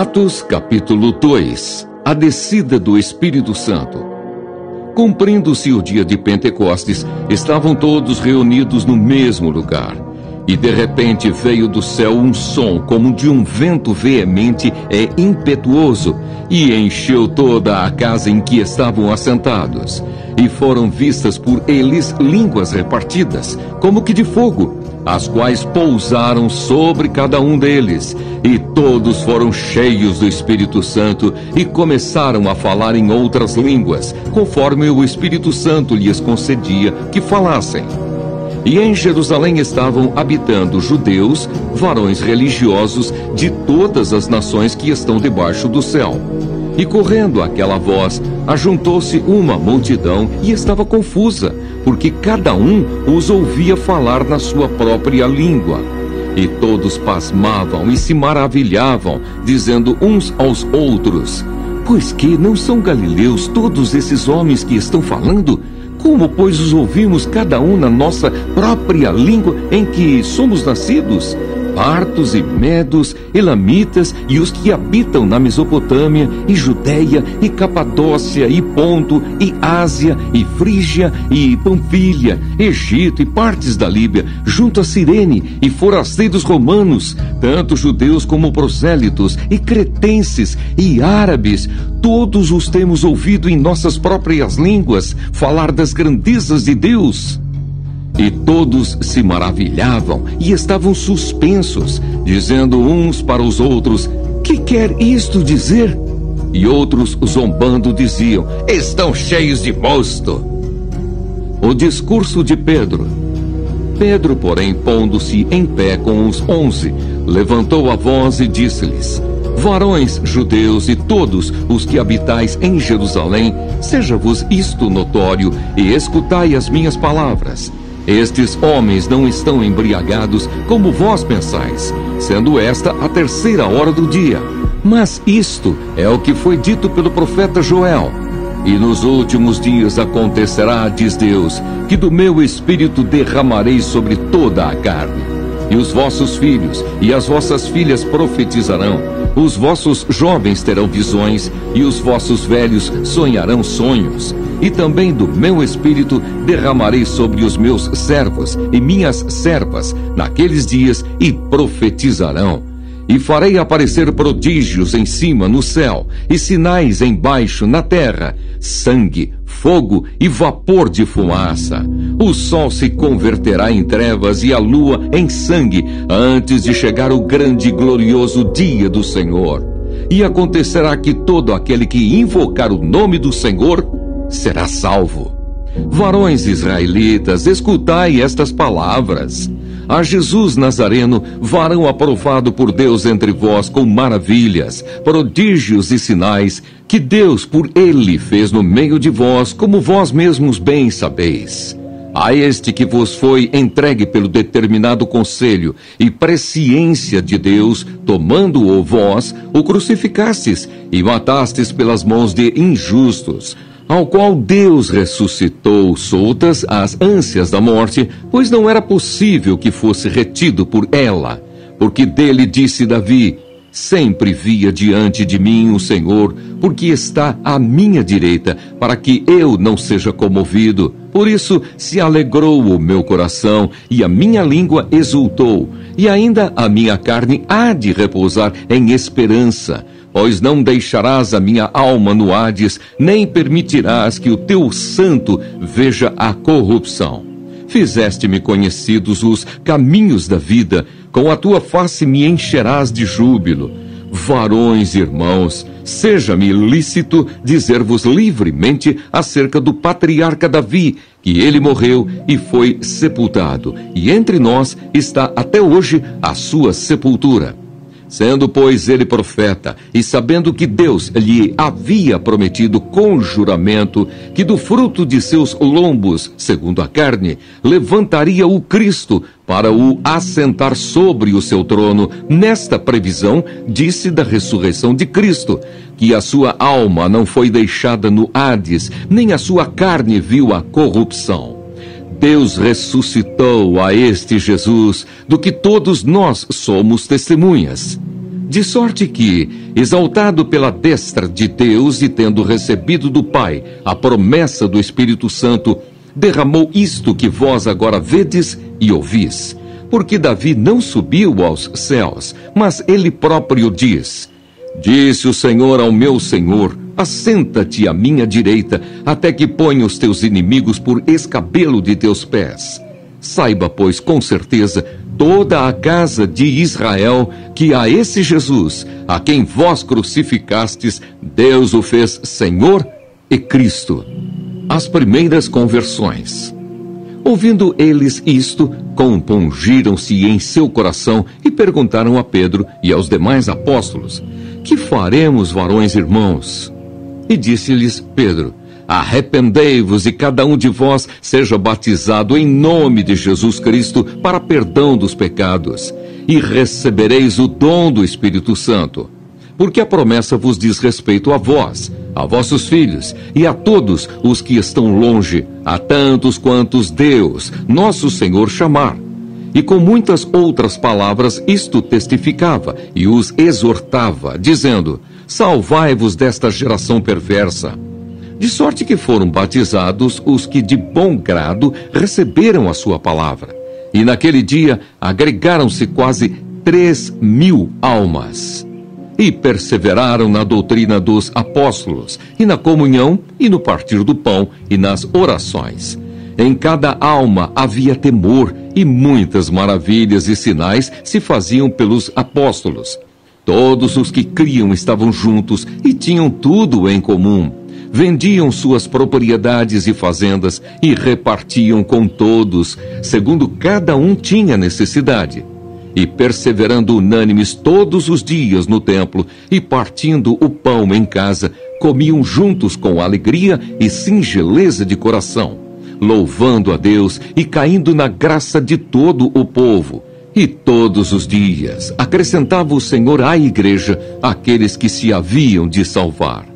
Atos capítulo 2. A descida do Espírito Santo. Cumprindo-se o dia de Pentecostes, estavam todos reunidos no mesmo lugar. E de repente veio do céu um som como de um vento veemente e impetuoso, e encheu toda a casa em que estavam assentados. E foram vistas por eles línguas repartidas, como que de fogo, as quais pousaram sobre cada um deles. E todos foram cheios do Espírito Santo e começaram a falar em outras línguas, conforme o Espírito Santo lhes concedia que falassem. E em Jerusalém estavam habitando judeus, varões religiosos de todas as nações que estão debaixo do céu. E correndo aquela voz, ajuntou-se uma multidão e estava confusa, porque cada um os ouvia falar na sua própria língua. E todos pasmavam e se maravilhavam, dizendo uns aos outros: pois que não são galileus todos esses homens que estão falando? Como, pois, os ouvimos cada um na nossa própria língua em que somos nascidos? Partos e medos, elamitas e os que habitam na Mesopotâmia e Judeia e Capadócia e Ponto e Ásia e Frígia e Panfilha, Egito e partes da Líbia, junto a Cirene e forasteiros romanos, tanto judeus como prosélitos e cretenses e árabes, todos os temos ouvido em nossas próprias línguas falar das grandezas de Deus. E todos se maravilhavam e estavam suspensos, dizendo uns para os outros: que quer isto dizer? E outros, zombando, diziam: estão cheios de mosto. O discurso de Pedro. Pedro, porém, pondo-se em pé com os 11, levantou a voz e disse-lhes: varões judeus e todos os que habitais em Jerusalém, seja-vos isto notório e escutai as minhas palavras. Estes homens não estão embriagados como vós pensais, sendo esta a 3ª hora do dia. Mas isto é o que foi dito pelo profeta Joel. E nos últimos dias acontecerá, diz Deus, que do meu espírito derramarei sobre toda a carne. E os vossos filhos e as vossas filhas profetizarão, os vossos jovens terão visões, e os vossos velhos sonharão sonhos. E também do meu espírito derramarei sobre os meus servos e minhas servas naqueles dias, e profetizarão. E farei aparecer prodígios em cima no céu, e sinais embaixo na terra: sangue, fogo e vapor de fumaça. O sol se converterá em trevas e a lua em sangue, antes de chegar o grande e glorioso dia do Senhor. E acontecerá que todo aquele que invocar o nome do Senhor será salvo. Varões israelitas, escutai estas palavras. A Jesus Nazareno, varão aprovado por Deus entre vós com maravilhas, prodígios e sinais, que Deus por ele fez no meio de vós, como vós mesmos bem sabeis. A este que vos foi entregue pelo determinado conselho e presciência de Deus, tomando-o vós, o crucificastes e matastes pelas mãos de injustos, ao qual Deus ressuscitou soltas as ânsias da morte, pois não era possível que fosse retido por ela. Porque dele disse Davi: sempre via diante de mim o Senhor, porque está à minha direita, para que eu não seja comovido. Por isso se alegrou o meu coração, e a minha língua exultou, e ainda a minha carne há de repousar em esperança. Pois não deixarás a minha alma no Hades, nem permitirás que o teu santo veja a corrupção. Fizeste-me conhecidos os caminhos da vida, com a tua face me encherás de júbilo. Varões, irmãos, seja-me lícito dizer-vos livremente acerca do patriarca Davi, que ele morreu e foi sepultado, e entre nós está até hoje a sua sepultura. Sendo, pois, ele profeta, e sabendo que Deus lhe havia prometido com juramento que do fruto de seus lombos, segundo a carne, levantaria o Cristo para o assentar sobre o seu trono, nesta previsão, disse da ressurreição de Cristo, que a sua alma não foi deixada no Hades, nem a sua carne viu a corrupção. Deus ressuscitou a este Jesus, do que todos nós somos testemunhas. De sorte que, exaltado pela destra de Deus e tendo recebido do Pai a promessa do Espírito Santo, derramou isto que vós agora vedes e ouvis. Porque Davi não subiu aos céus, mas ele próprio diz: Disse o Senhor ao meu Senhor, assenta-te à minha direita, até que ponha os teus inimigos por escabelo de teus pés. Saiba, pois, com certeza, toda a casa de Israel, que a esse Jesus, a quem vós crucificastes, Deus o fez Senhor e Cristo. As primeiras conversões. Ouvindo eles isto, compungiram-se em seu coração e perguntaram a Pedro e aos demais apóstolos: Que faremos, varões irmãos? E disse-lhes Pedro: Arrependei-vos e cada um de vós seja batizado em nome de Jesus Cristo para perdão dos pecados, e recebereis o dom do Espírito Santo. Porque a promessa vos diz respeito a vós, a vossos filhos e a todos os que estão longe, a tantos quantos Deus, nosso Senhor, chamar. E com muitas outras palavras isto testificava e os exortava, dizendo: Salvai-vos desta geração perversa. De sorte que foram batizados os que de bom grado receberam a sua palavra. E naquele dia agregaram-se quase 3.000 almas. E perseveraram na doutrina dos apóstolos, e na comunhão, e no partir do pão, e nas orações. Em cada alma havia temor, e muitas maravilhas e sinais se faziam pelos apóstolos. Todos os que criam estavam juntos e tinham tudo em comum. Vendiam suas propriedades e fazendas e repartiam com todos, segundo cada um tinha necessidade. E perseverando unânimes todos os dias no templo e partindo o pão em casa, comiam juntos com alegria e singeleza de coração, louvando a Deus e caindo na graça de todo o povo. E todos os dias acrescentava o Senhor à igreja aqueles que se haviam de salvar.